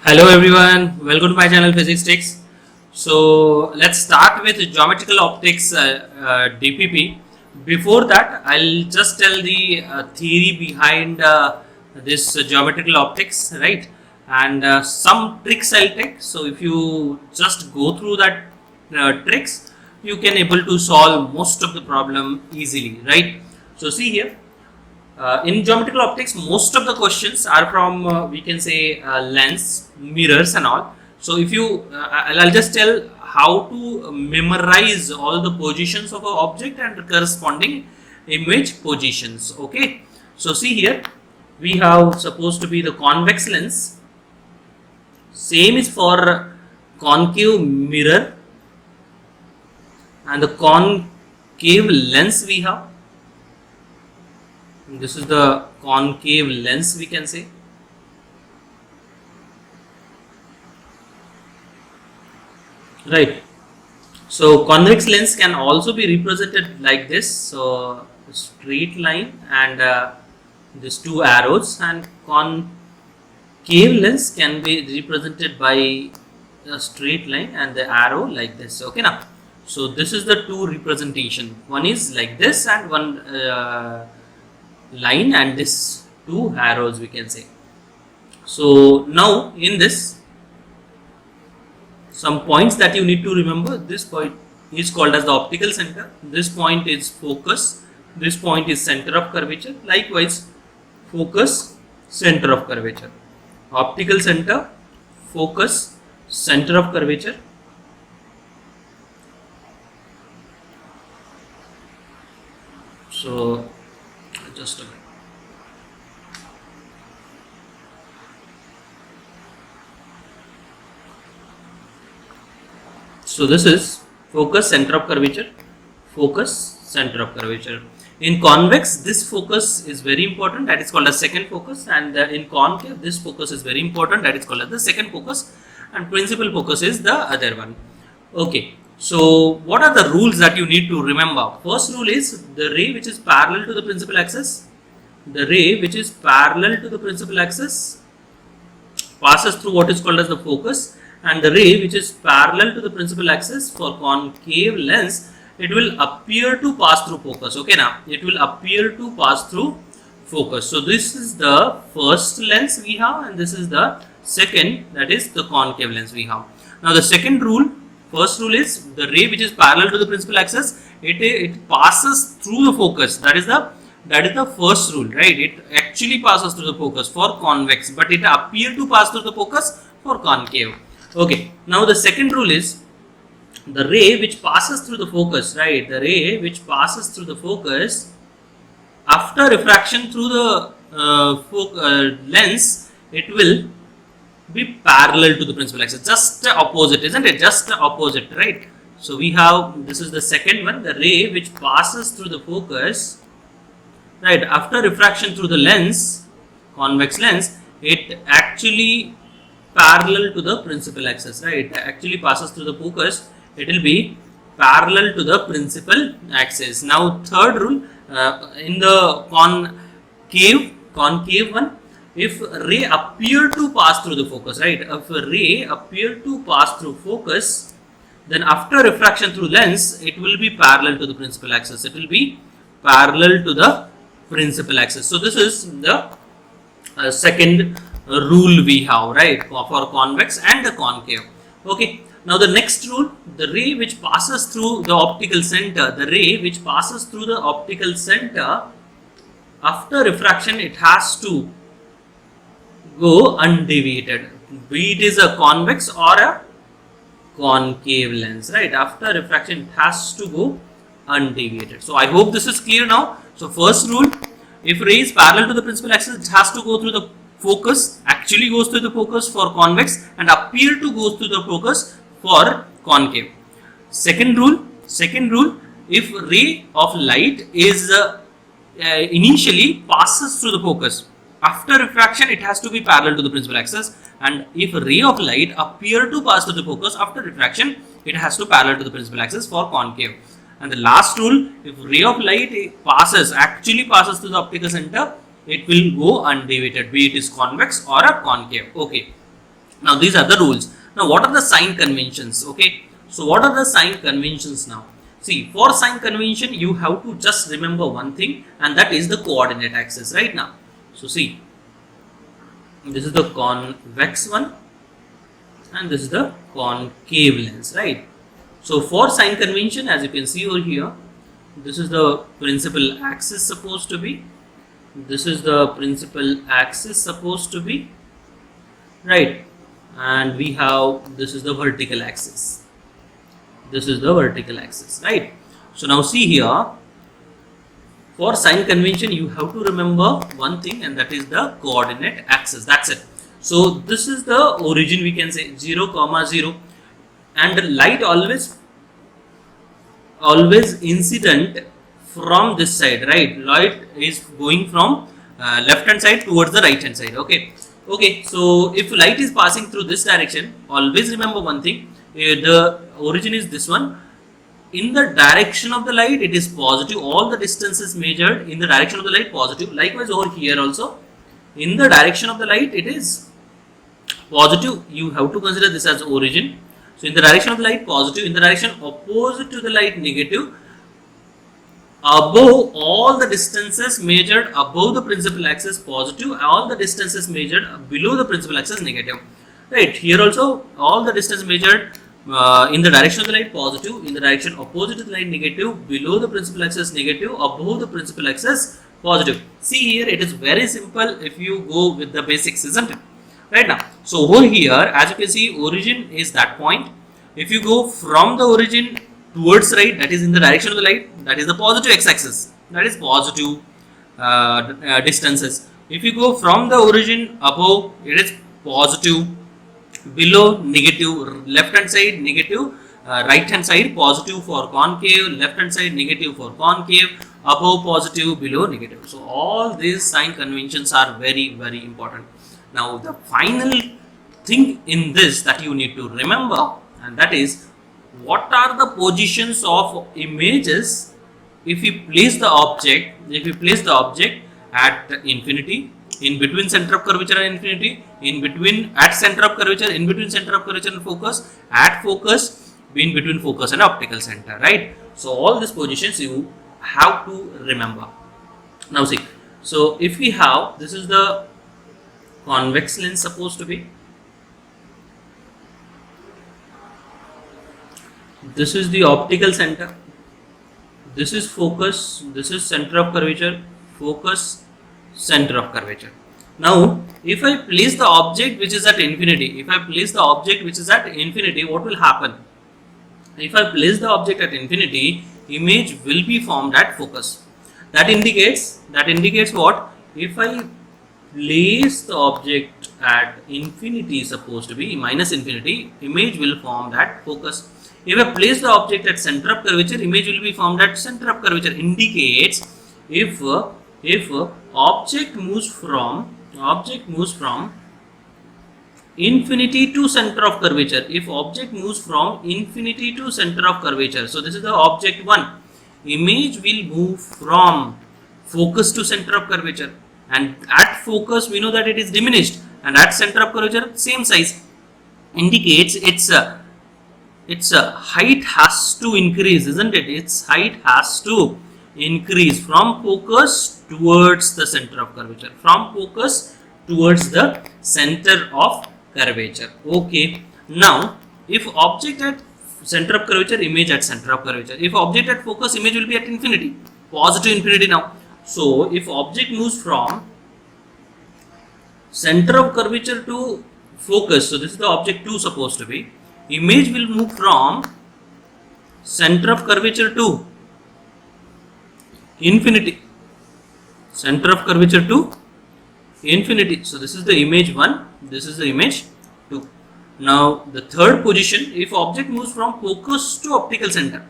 Hello everyone, welcome to my channel Physics Tricks. So let's start with geometrical optics DPP. Before that, I'll just tell the theory behind this geometrical optics, right? And some tricks I'll take. So if you just go through that tricks, you can able to solve most of the problem easily, right? So see here. In geometrical optics, most of the questions are from we can say lens, mirrors, and all. So if you, I'll just tell how to memorize all the positions of an object and corresponding image positions. Okay. So see here, we have supposed to be the convex lens. Same is for concave mirror and the concave lens we have. This is the concave lens we can say. Right. So convex lens can also be represented like this. So straight line and these two arrows, and concave lens can be represented by a straight line and the arrow like this. Okay now. So this is the two representation. One is like this and one line and this two arrows we can say. So now in this, some points that you need to remember. This point is called as the optical center. This point is focus. This point is center of curvature. Likewise, focus, center of curvature. Optical center, focus, center of curvature. So just a minute. So this is focus, center of curvature, focus, center of curvature. In convex, this focus is very important, that is called as second focus, and in concave, this focus is very important, that is called as the second focus, and principal focus is the other one. Okay. So what are the rules that you need to remember? First rule is the ray which is parallel to the principal axis. The ray which is parallel to the principal axis passes through what is called as the focus, and the ray which is parallel to the principal axis for concave lens, it will appear to pass through focus. Okay, now it will appear to pass through focus. So this is the first lens we have, and this is the second, that is the concave lens we have. Now the second rule, first rule is the ray which is parallel to the principal axis, it passes through the focus. That is the first rule, right? It actually passes through the focus for convex, but it appear to pass through the focus for concave. Okay. Now the second rule is the ray which passes through the focus, right? The ray which passes through the focus after refraction through the lens, it will be parallel to the principal axis, just opposite, isn't it? Just opposite, right? So we have, this is the second one, the ray which passes through the focus, right, after refraction through the lens, convex lens, it actually parallel to the principal axis, right? It actually passes through the focus, it will be parallel to the principal axis. Now third rule, in the concave one, if ray appear to pass through the focus, right? If ray appear to pass through focus, then after refraction through lens, it will be parallel to the principal axis. It will be parallel to the principal axis. So this is the second rule we have, right, for convex and the concave. Okay. Now the next rule, the ray which passes through the optical center, the ray which passes through the optical center, after refraction, it has to go undeviated, be it is a convex or a concave lens, right? After refraction, it has to go undeviated. So I hope this is clear now. So first rule, if ray is parallel to the principal axis, it has to go through the focus, actually goes through the focus for convex, and appear to go through the focus for concave. Second rule, if ray of light is initially passes through the focus, after refraction it has to be parallel to the principal axis, and if ray of light appear to pass through the focus after refraction, it has to parallel to the principal axis for concave. And the last rule, if ray of light actually passes through the optical center, it will go undeviated, be it is convex or a concave. Okay. Now these are the rules. Now what are the sign conventions? Okay, so what are the sign conventions now? See, for sign convention you have to just remember one thing, and that is the coordinate axis. Right now, so see, this is the convex one and this is the concave lens, right? So for sign convention, as you can see over here, this is the principal axis supposed to be, this is the principal axis supposed to be, right? And we have, this is the vertical axis, this is the vertical axis, right? So now see here, for sign convention you have to remember one thing, and that is the coordinate axis. That's it. So this is the origin, we can say 0, 0, and light always incident from this side, right? Light is going from left hand side towards the right hand side. Okay, so if light is passing through this direction, always remember one thing, the origin is this one. In the direction of the light it is positive, all the distances measured in the direction of the light positive. Likewise over here also, in the direction of the light it is positive, you have to consider this as origin. So in the direction of the light positive, in the direction opposite to the light negative, above all the distances measured above the principal axis positive, all the distances measured below the principal axis negative, right? Here also all the distance measured in the direction of the light positive, in the direction opposite to the light negative, below the principal axis negative, above the principal axis positive. See here, it is very simple if you go with the basics, isn't it? Right now, so over here, as you can see, origin is that point. If you go from the origin towards right, that is in the direction of the light, that is the positive x-axis, that is positive distances. If you go from the origin above, it is positive, below negative, left hand side negative, right hand side positive for concave, left hand side negative for concave, above positive, below negative. So all these sign conventions are very, very important. Now the final thing in this that you need to remember, and that is, what are the positions of images if we place the object, at infinity, in between center of curvature and infinity, in between at center of curvature, in between center of curvature and focus, at focus, in between focus and optical center, right? So all these positions you have to remember. Now see, so if we have, this is the convex lens supposed to be, this is the optical center, this is focus, this is center of curvature, focus, center of curvature. Now if I place the object which is at infinity, what will happen? If I place the object at infinity, image will be formed at focus. That indicates what? If I place the object at infinity, supposed to be minus infinity, image will form at focus. If I place the object at center of curvature, image will be formed at center of curvature. Indicates if object moves from infinity to center of curvature, so this is the object 1, image will move from focus to center of curvature, and at focus we know that it is diminished, and at center of curvature same size. Indicates its height has to increase, isn't it? Its height has to increase from focus towards the center of curvature, Okay, now if object at center of curvature, image at center of curvature. If object at focus, image will be at infinity, positive infinity now. So if object moves from center of curvature to focus, so this is the object 2 supposed to be, image will move from center of curvature to infinity, center of curvature to infinity. So this is the image 1, this is the image 2. Now the third position, if object moves from focus to optical center,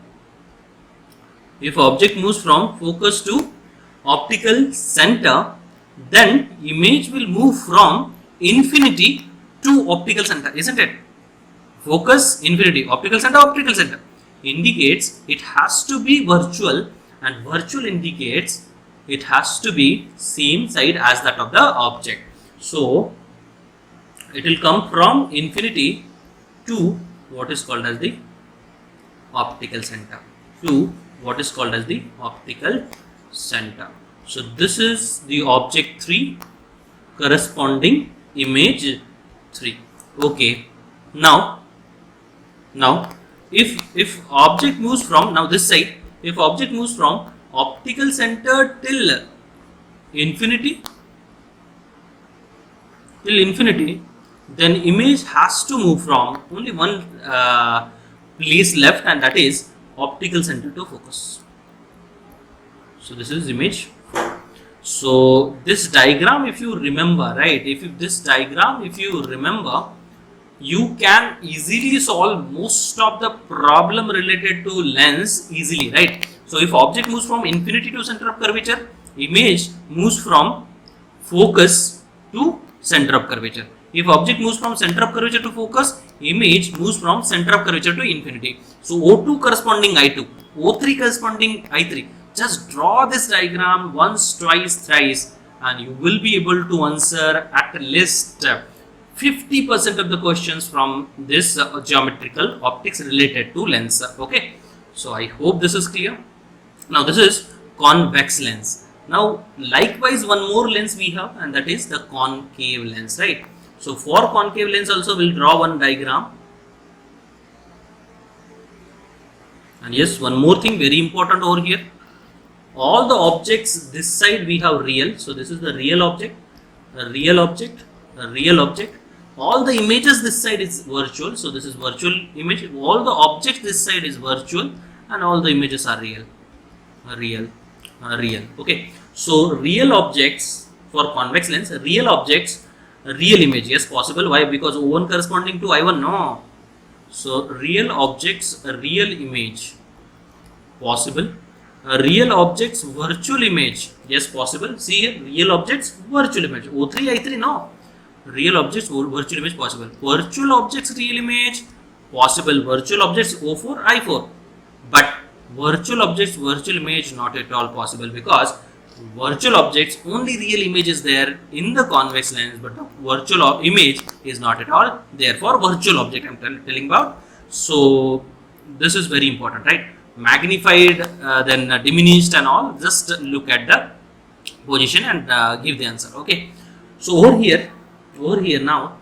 then image will move from infinity to optical center, isn't it? Focus, infinity, optical center. Indicates it has to be virtual, and virtual indicates it has to be same side as that of the object. So it will come from infinity to what is called as the optical center, to what is called as the optical center. So this is the object 3 corresponding image 3. Okay, now if object moves from, now this side, if object moves from optical center till infinity, then image has to move from only one place left, and that is optical center to focus. So this is image 4. So this diagram, if you remember, right, if you remember, you can easily solve most of the problem related to lens easily, right? So if object moves from infinity to center of curvature, image moves from focus to center of curvature. If object moves from center of curvature to focus, image moves from center of curvature to infinity. So O2 corresponding I2, O3 corresponding I3. Just draw this diagram once, twice, thrice, and you will be able to answer at least 50% of the questions from this geometrical optics related to lens. Okay, so I hope this is clear. Now this is convex lens. Now likewise one more lens we have, and that is the concave lens, right? So for concave lens also we'll draw one diagram. And yes, one more thing very important over here. All the objects this side we have real. So this is the real object, a real object, a real object. All the images this side is virtual. So this is virtual image. All the objects this side is virtual, and all the images are real, real. Okay. So real objects for convex lens, real objects, real image. Yes, possible. Why? Because O1 corresponding to I1. No. So real objects, real image, possible. Real objects, virtual image. Yes, possible. See here, real objects, virtual image. O3, I3, no. Real objects, virtual image, possible. Virtual objects, real image, possible. Virtual objects, O4, I4. But virtual objects, virtual image, not at all possible, because virtual objects, only real image is there in the convex lens, but the virtual image is not at all there for virtual object I'm telling about. So this is very important, right? Magnified, then diminished and all, just look at the position and give the answer. Okay, so over here now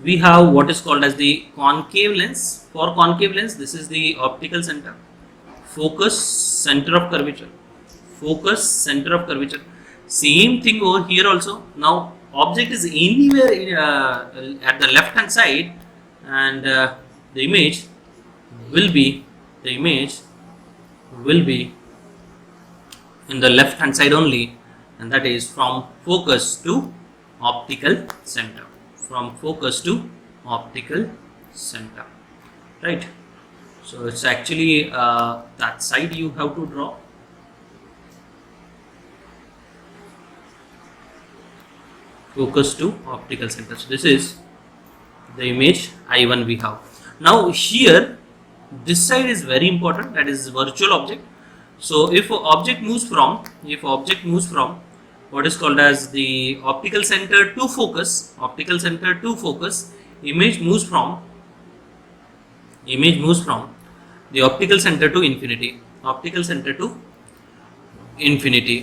we have what is called as the concave lens. For concave lens, this is the optical center, focus, center of curvature, focus, center of curvature. Same thing over here also. Now object is anywhere at the left hand side, and the image will be in the left hand side only, and that is from focus to optical center, from focus to optical center, right? So it's actually that side you have to draw. Focus to optical center. So this is the image I1 we have. Now here this side is very important, that is virtual object. So if object moves from what is called as the optical center to focus, image moves from the optical center to infinity,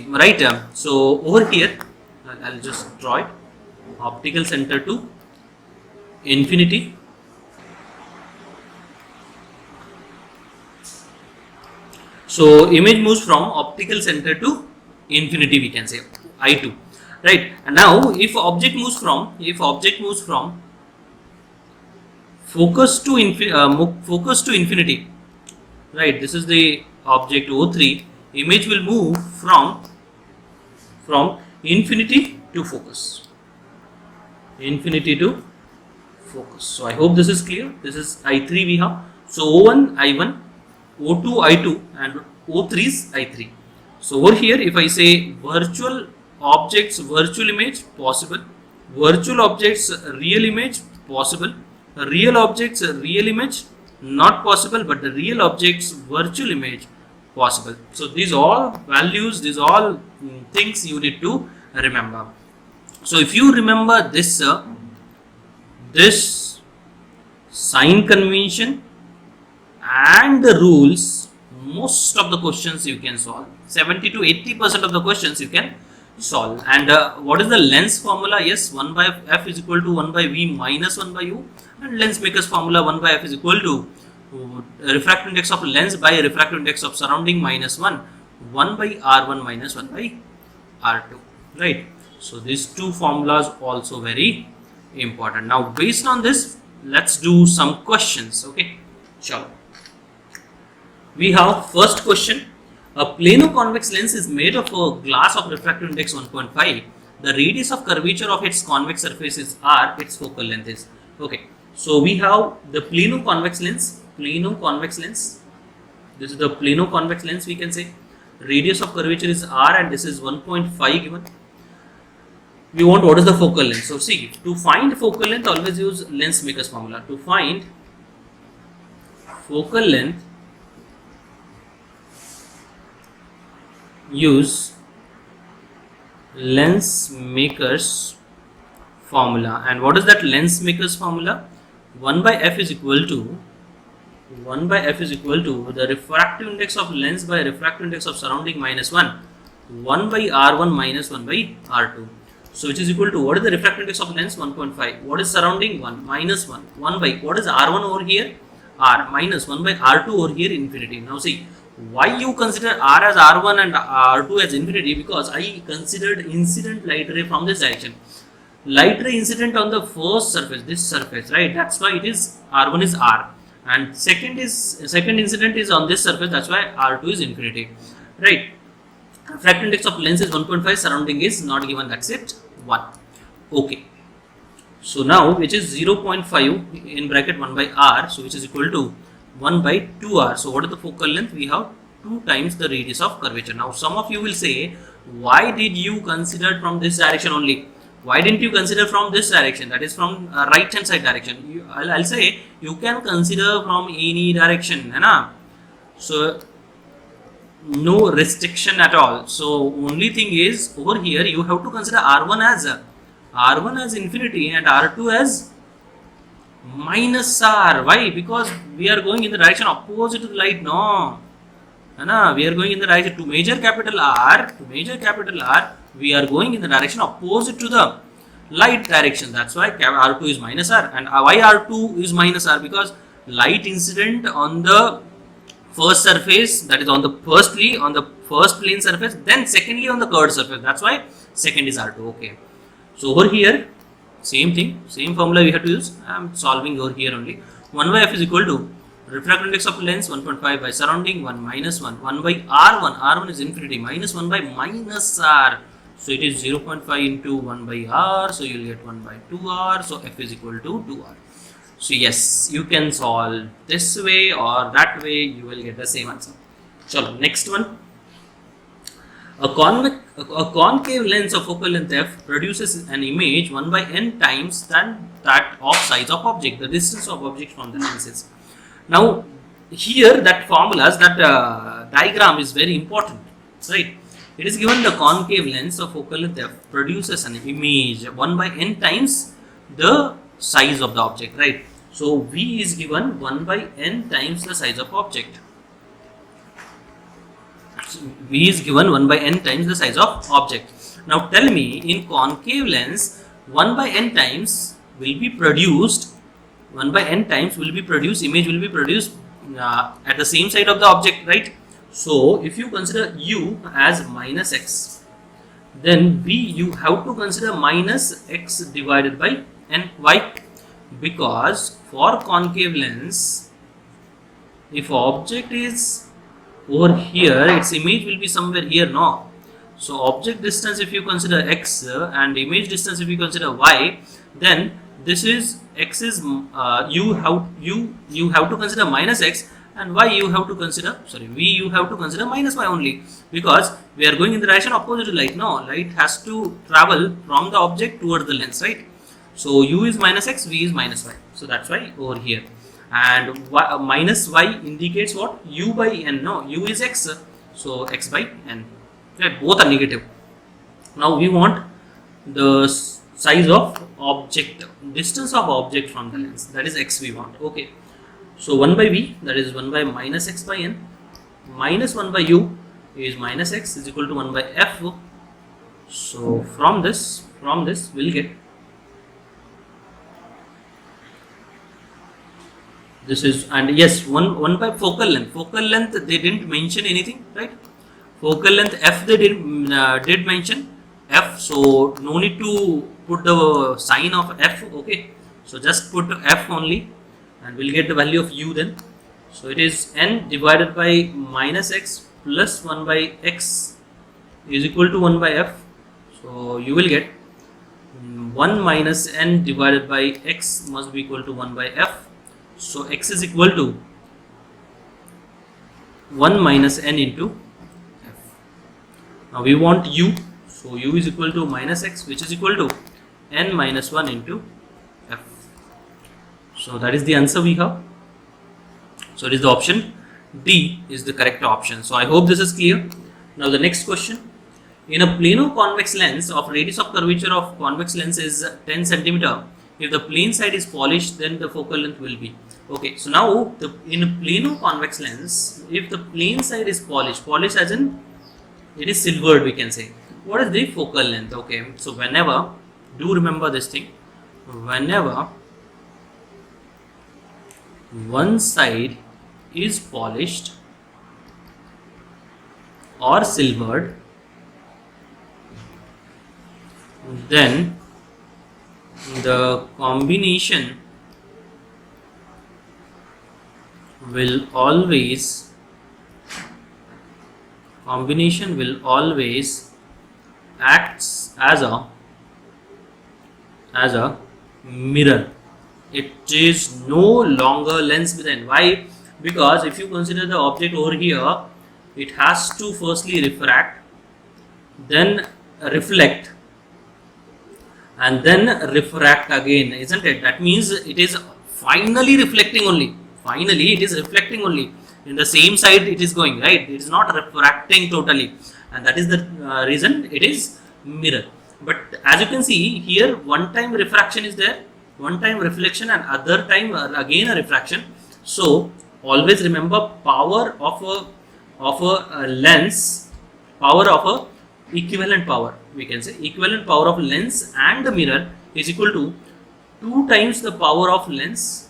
right? So over here I'll just draw it, optical center to infinity. So image moves from optical center to infinity, we can say I2, right? And now if object moves from focus to infinity, right? This is the object O3. Image will move from infinity to focus, So I hope this is clear. This is I3 we have. So O1 I1, O2 I2, and O3 is I3. So over here, if I say virtual objects, virtual image, possible. Virtual objects, real image, possible. Real objects, real image, not possible, but the real objects, virtual image, possible. So these all values, these all things you need to remember. So if you remember this sign convention and the rules, most of the questions you can solve. 70 to 80% of the questions you can solve. And what is the lens formula? Yes, 1 by f is equal to 1 by v minus 1 by u, and lens maker's formula 1 by f is equal to refractive index of lens by refractive index of surrounding minus 1 by r1 minus 1 by r2, right? So these two formulas also very important. Now based on this, let's do some questions. Okay, sure. We have first question. A plano-convex lens is made of a glass of refractive index 1.5. The radius of curvature of its convex surface is r. Its focal length is. Okay. So we have the plano-convex lens. Plano-convex lens. This is the plano-convex lens. We can say radius of curvature is r, and this is 1.5 given. We want what is the focal length. So see, to find focal length, always use lens maker's formula. To find focal length, use lens maker's formula. And what is that lens maker's formula? 1 by f is equal to the refractive index of lens by refractive index of surrounding minus 1 by r1 minus 1 by r2. So which is equal to, what is the refractive index of lens? 1.5. What is surrounding? 1 minus 1 by, what is r1 over here? R minus 1 by r2 over here, infinity. Now see, why you consider r as r1 and r2 as infinity? Because I considered incident light ray from this direction. Light ray incident on the first surface, this surface, right? That's why it is r1 is r, and second incident is on this surface. That's why r2 is infinity, right? Refractive index of lens is 1.5. Surrounding is not given. That's it. 1. Okay. So now which is 0.5 in bracket 1 by r. So which is equal to 1 by 2r. So what is the focal length? We have 2 times the radius of curvature. Now some of you will say, why did you consider from this direction only? Why didn't you consider from this direction? That is from right hand side direction. I'll say you can consider from any direction, है ना? So no restriction at all. So only thing is over here you have to consider r1 as infinity and r2 as minus r. Why? Because we are going in the direction opposite to the light. No, we are going in the direction to major capital R. We are going in the direction opposite to the light direction. That's why r2 is minus r. And why r2 is minus r? Because light incident on the first surface, that is on the first plane surface, then secondly on the curved surface. That's why second is r2. Okay. So over here, same thing, same formula we have to use. I am solving over here only. 1 by f is equal to refractive index of lens 1.5 by surrounding 1 minus 1 by r1 is infinity, minus 1 by minus r. So it is 0.5 into 1 by r. So you will get 1 by 2r. So f is equal to 2r. So yes, you can solve this way or that way, you will get the same answer. So next one. A concave lens of focal length f produces an image 1 by n times than that of size of object, the distance of object from the lenses. Now here that formulas, that diagram is very important, right? It is given the concave lens of focal length f produces an image 1 by n times the size of the object, right? So v is given 1 by n times the size of object. V is given 1 by n times the size of object. Now tell me, in concave lens 1 by n times will be produced, image will be produced at the same side of the object, right? So if you consider u as minus x, then v you have to consider minus x divided by n. Why? Because for concave lens, if object is over here, its image will be somewhere here, no? So object distance if you consider x and image distance if you consider y, then this is x is you have to consider minus x, and y you have to consider, v you have to consider minus y only, because we are going in the direction opposite to light. No, light has to travel from the object towards the lens, right? So u is minus x, v is minus y. So that's why over here. And y, minus y indicates what? U by n. No, u is x, so x by n. Right? Both are negative. Now we want the size of object, distance of object from the lens, that is x we want. Okay, so 1 by v, that is 1 by minus x by n, minus 1 by u is minus x is equal to 1 by f. So from this we'll get this is, and yes, 1 by focal length they didn't mention anything, right? Focal length f they did mention f, so no need to put the sign of f. Okay, so just put f only and we'll get the value of u then. So it is n divided by minus x plus 1 by x is equal to 1 by f. So you will get 1 minus n divided by x must be equal to 1 by f. So x is equal to 1 minus n into f. Now we want u, so u is equal to minus x, which is equal to n minus 1 into f. So that is the answer we have. So it is the option D is the correct option. So I hope this is clear. Now the next question. In a plano-convex lens of radius of curvature of convex lens is 10 centimeter. If the plane side is polished, then the focal length will be. Okay, so now in a plano-convex lens, if the plane side is polished as in it is silvered, we can say. What is the focal length? Okay, so whenever, do remember this thing, whenever one side is polished or silvered, then the combination will always acts as a mirror. It is no longer lens within. Why? Because if you consider the object over here, it has to firstly refract, then reflect, and then refract again, isn't it? That means it is finally reflecting only. Finally, it is reflecting only. In the same side it is going, right? It is not refracting totally, and that is the reason it is mirror. But as you can see here, one time refraction is there, one time reflection, and other time again a refraction. So always remember power of a lens, power of a equivalent power, we can say equivalent power of lens and the mirror is equal to 2 times the power of lens.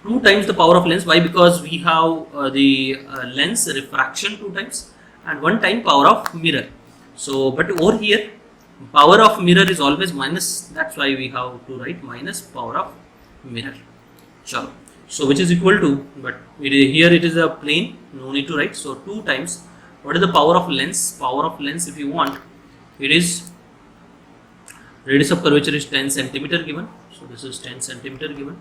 2 times the power of lens. Why? Because we have the lens refraction 2 times and 1 time power of mirror. So but over here power of mirror is always minus, that's why we have to write minus power of mirror. Sure. So which is equal to, but here it is a plane, no need to write. So 2 times, what is the power of lens? Power of lens, if you want, it is radius of curvature is 10 centimeter given. So this is 10 centimeter given.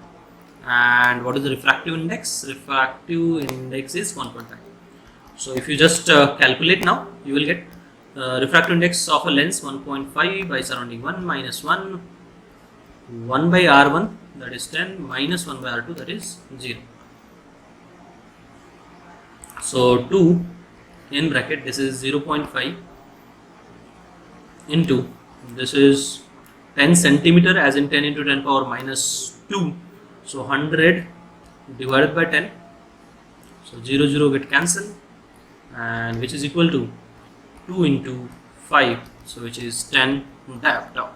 And what is the refractive index? Refractive index is 1.5. So if you just calculate now, you will get refractive index of a lens 1.5 by surrounding 1 minus 1 by R1, that is 10, minus 1 by R2, that is 0. So 2 in bracket, this is 0.5 into, this is 10 centimeter, as in 10 into 10 power minus 2. So 100 divided by 10. So 0, 0 get cancelled, and which is equal to 2 into 5, so which is 10 diopter.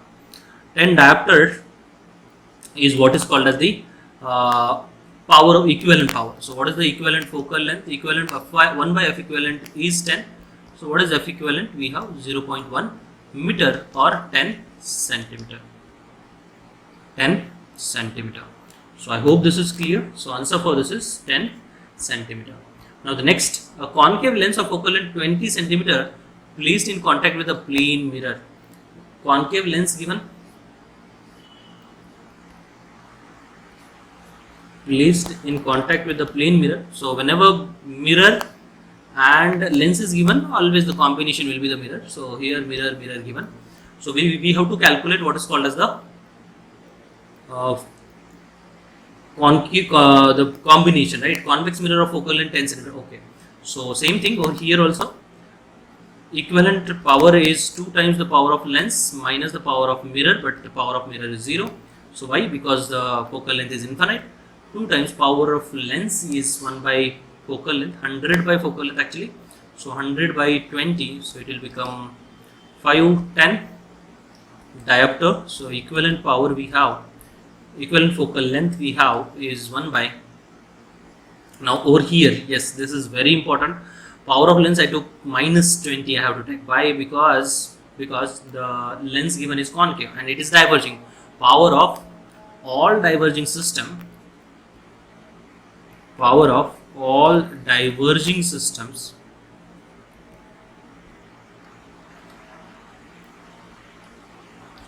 10 diopter is what is called as the power of equivalent power. So what is the equivalent focal length? Equivalent of 1 by f equivalent is 10. So what is f equivalent? We have 0.1 meter or 10 centimeter. 10 centimeter. So I hope this is clear. So answer for this is 10 centimeter. Now the next, a concave lens of focal length 20 centimeter placed in contact with a plane mirror. Concave lens given, placed in contact with the plane mirror. So whenever mirror and lens is given, always the combination will be the mirror. So here mirror given. So we have to calculate what is called as the concave, the combination, right? Convex mirror of focal length 10 centimeter. Okay. So same thing over here also. equivalent power is 2 times the power of lens minus the power of mirror, but the power of mirror is 0. So why? Because the focal length is infinite. 2 times power of lens is 1 by focal length, 100 by focal length actually. So 100 by 20, so it will become 510 diopter. So equivalent power we have, equivalent focal length we have is 1 by, now over here, yes, this is very important. Power of lens I took minus 20 I have to take. Why? Because the lens given is concave and it is diverging. Power of all diverging system, power of all diverging systems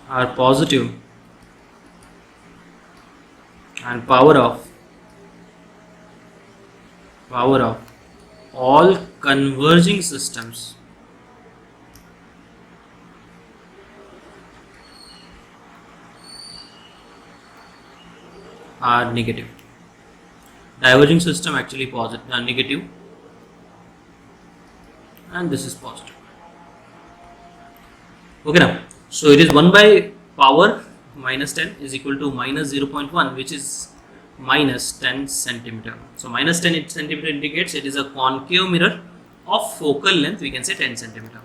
are positive, and power of all converging systems are negative. Diverging system actually positive, negative, and this is positive. Okay, now so it is 1 by power minus 10 is equal to minus 0.1, which is minus 10 centimeter. So minus 10 centimeter indicates it is a concave mirror of focal length, we can say 10 centimeter.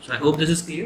So I hope this is clear.